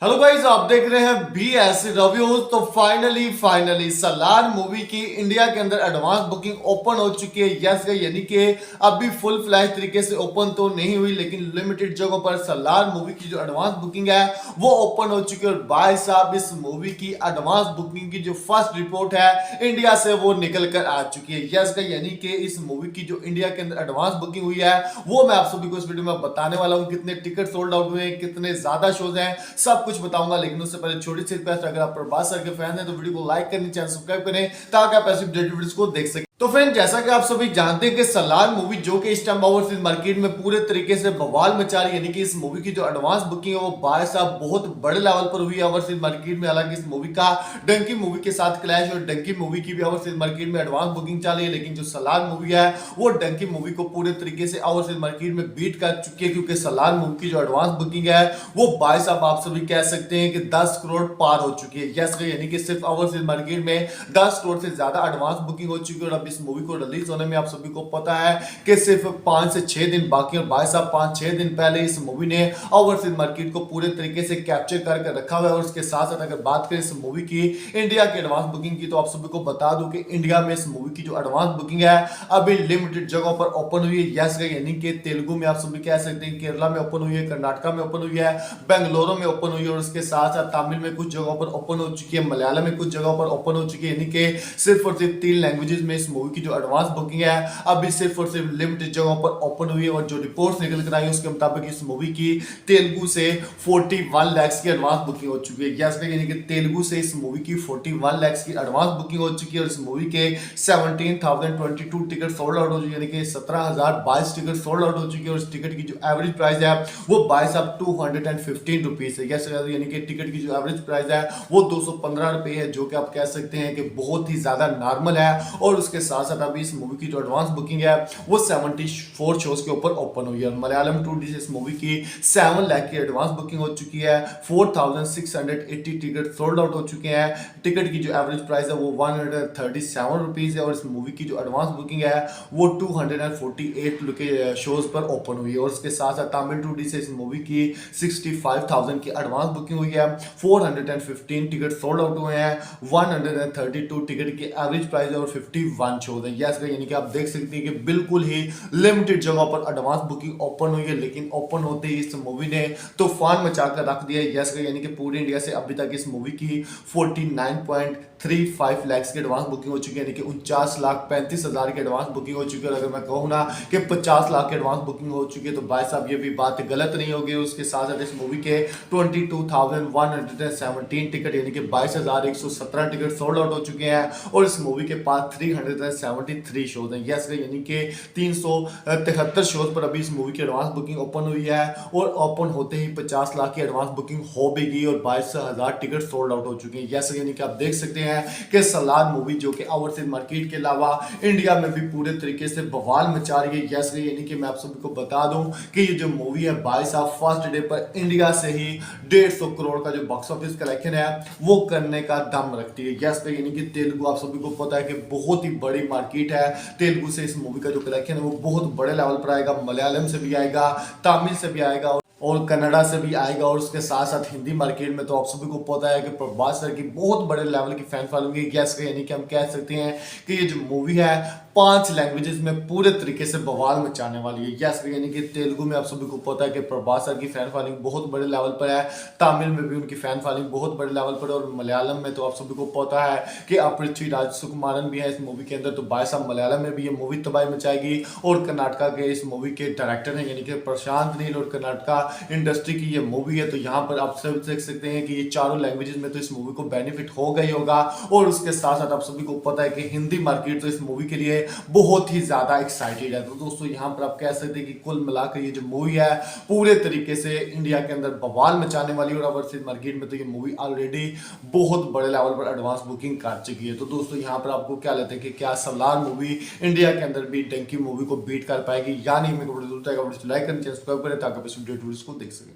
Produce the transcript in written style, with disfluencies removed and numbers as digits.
Hello guys, आप देख रहे हैं BS रिव्यूज। तो फाइनली सलार मूवी की इंडिया के अंदर एडवांस बुकिंग ओपन हो चुकी है। यस, यानी कि अभी फुल फ्लैश तरीके से ओपन तो नहीं हुई, लेकिन लिमिटेड जगहों पर सलार मूवी की जो एडवांस बुकिंग है वो ओपन हो चुकी है। और भाई साहब, इस मूवी की एडवांस बुकिंग की जो फर्स्ट रिपोर्ट है इंडिया से वो निकल कर आ चुकी है। यस, यानी कि इस मूवी की जो इंडिया के अंदर एडवांस बुकिंग हुई है वो मैं आप सभी को इस वीडियो में बताने वाला हूँ। कितने टिकट सोल्ड आउट हुए, कितने ज्यादा शोज हैं, सब कुछ बताऊंगा। लेकिन उससे पहले छोटी सी रिक्वेस्ट, अगर आप प्रभास सर के फैन हैं तो वीडियो को लाइक करनी, चैनल सब्सक्राइब करें ताकि आप ऐसी अपडेटेड वीडियोस को देख सकें। तो फ्रेंड, जैसा कि आप सभी जानते हैं कि सलार मूवी जो कि इस टाइम ओवरसीज मार्केट में पूरे तरीके से बवाल मचा रही है, यानी कि इस मूवी की जो एडवांस बुकिंग है वो भाई साहब बहुत बड़े लेवल पर हुई है ओवरसीज मार्केट में। हालांकि इस मूवी का डंकी मूवी के साथ क्लैश, और डंकी मूवी की भी ओवरसीज मार्केट में एडवांस बुकिंग चल रही है, लेकिन जो सलार मूवी है वो डंकी मूवी को पूरे तरीके से ओवरसीज मार्केट में बीट कर चुकी है, क्योंकि सलार मूवी की जो एडवांस बुकिंग है वो भाई साहब आप सभी कह सकते हैं कि 10 करोड़ पार हो चुकी है। यस, यानी कि सिर्फ ओवरसीज मार्केट में 10 करोड़ से ज्यादा एडवांस बुकिंग हो चुकी है। और अब इस मूवी को रिलीज होने में आप सभी को पता है कि सिर्फ 5 से 6 दिन बाकी। और भाई साहब 5-6 दिन पहले इस मूवी ने ओवरसीज मार्केट को पूरे तरीके से कैप्चर करके रखा हुआ है। और उसके साथ साथ अगर बात करें इस मूवी की इंडिया की एडवांस बुकिंग की, तो आप सभी को बता दूं कि इंडिया में इस मूवी की जो एडवांस बुकिंग है अभी लिमिटेड जगहों पर ओपन हुई है। यस, यानी कि तेलुगु में आप सभी कह सकते हैं, केरला में ओपन हुई है, कर्नाटका में ओपन हुई है, बेंगलुरु में ओपन हुई है, और उसके साथ साथ तमिल में कुछ जगहों पर ओपन हो चुकी है, मलयालम में कुछ जगहों पर ओपन हो चुकी है। यानी कि सिर्फ और सिर्फ 3 लैंग्वेजेस में इस मूवी की जो एडवांस बुकिंग है अभी सिर्फ और सिर्फ लिमिटेड जगहों पर ओपन हुई है। और जो रिपोर्ट्स निकल कर आई है उसके मुताबिक इस मूवी की तेलुगु से 41 लाख की एडवांस बुकिंग हो चुकी है। यस, यानी कि तेलुगु से इस मूवी की 41 लाख की एडवांस बुकिंग हो चुकी है। और इस मूवी के 17,022 टिकट सोल्ड आउट हो चुके हैं, यानी कि 17,022 टिकट सोल्ड आउट हो चुकी है। और इस टिकट की जो एवरेज प्राइस है वो भाई साहब 215 रुपीज है। यस, यानी कि टिकट की जो एवरेज प्राइस है वो 215 रुपए है, जो कि आप कह सकते हैं कि बहुत ही ज्यादा नॉर्मल है। और उसके साथ साथ अभी इस मूवी की जो एडवांस बुकिंग है वो 74 शोज के ऊपर ओपन हुई है। मलयालम 2D से इस मूवी की 7 लाख की एडवांस बुकिंग हो चुकी है। 4,680 टिकट सोल्ड आउट हो चुके हैं। टिकट की जो एवरेज प्राइस है वो 137 रुपीज है। और इस मूवी की जो एडवांस बुकिंग है वो 248 शोज पर ओपन हुई है। और उसके साथ साथ तमिल 2D से इस मूवी की 65,000 की एडवांस बुकिंग हुई है। 415 टिकट सोल्ड आउट हुए हैं। 132 टिकट की एवरेज प्राइस है और 51 शोज है। यस, यानी कि आप देख सकते हैं कि बिल्कुल ही लिमिटेड जगह पर एडवांस बुकिंग ओपन हुई है, लेकिन ओपन होते ही इस मूवी ने तूफान मचा कर रख दिया। यस, यानी कि पूरे इंडिया से अभी तक इस मूवी की 49.35 लाख की एडवांस बुकिंग हो चुकी है, यानी कि 49,35,000 की एडवांस बुकिंग हो चुकी है। और अगर मैं कहूँ ना कि 50 लाख की एडवांस बुकिंग हो चुकी है तो भाई साहब ये भी बात गलत नहीं होगी। उसके साथ साथ इस मूवी के 22,117 टिकट, यानी कि 22,117 टिकट सोल्ड आउट हो चुके हैं। और इस मूवी के पास 373 शोज हैं। यस, यानी कि 373 शोज पर अभी इस मूवी की एडवांस बुकिंग ओपन हुई है। और ओपन होते ही 50 लाख की एडवांस बुकिंग हो भी गई और 22,000 टिकट सोल्ड आउट हो चुके हैं। यस, यानी कि आप देख सकते हैं कि सलार मूवी जो कि ओवरसीज मार्केट के अलावा इंडिया में भी पूरे तरीके से बवाल मचा रही है। यस, यानी कि मैं आप सभी को बता दूं कि ये जो मूवी है भाई साहब फर्स्ट डे पर इंडिया से ही 150 करोड़ का जो बॉक्स ऑफिस कलेक्शन है वो करने का दम रखती है। यस, यानी कि तेलुगु आप सभी को पता है कि बहुत ही बड़ी मार्केट है। तेलुगु से इस मूवी का जो कलेक्शन है वो बहुत बड़े लेवल पर आएगा, मलयालम से भी आएगा, तमिल से भी आएगा और कन्नड़ा से भी आएगा। और उसके साथ साथ हिंदी मार्केट में तो आप सभी को पता है कि प्रभास सर की बहुत बड़े लेवल की फैन फॉलोइंग है। यस, यानी कि हम कह सकते हैं कि ये जो मूवी है 5 लैंग्वेजेस में पूरे तरीके से बवाल मचाने वाली है। यस, यानी कि तेलुगु में आप सभी को पता है कि प्रभास सर की फैन फॉलोइंग बहुत बड़े लेवल पर है, तमिल में भी उनकी फैन फॉलोइंग बहुत बड़े लेवल पर है, और मलयालम में तो आप सभी को पता है कि पृथ्वीराज सुकुमारन भी है इस मूवी के अंदर। तो भाई साहब मलयालम में भी ये मूवी तबाही मचाएगी। और कर्नाटका के इस मूवी के डायरेक्टर हैं यानी कि प्रशांत नील, और कर्नाटका इंडस्ट्री की ये मूवी है। तो यहाँ पर आप सब देख सकते हैं कि ये चारों लैंग्वेजेस में तो इस मूवी को बेनिफिट होगा ही होगा। और उसके साथ साथ आप सभी को पता है कि हिंदी मार्केट तो इस मूवी के लिए बहुत ही ज्यादा एक्साइटेड है। तो दोस्तों यहाँ पर आप कह सकते हैं कि कुल मिलाकर ये जो मूवी है पूरे तरीके से इंडिया के अंदर बवाल मचाने वाली है। और ओवरसीज मार्केट में तो ये मूवी ऑलरेडी बहुत बड़े लेवल पर एडवांस बुकिंग कर चुकी है। तो दोस्तों यहाँ पर आपको क्या लगता है कि क्या सलार मूवी इंडिया के अंदर भी डंकी मूवी को बीट कर पाएगी या नहीं? मेरे को लाइक करें, सब्सक्राइब करें ताकि आप इस वीडियो को देख सकें।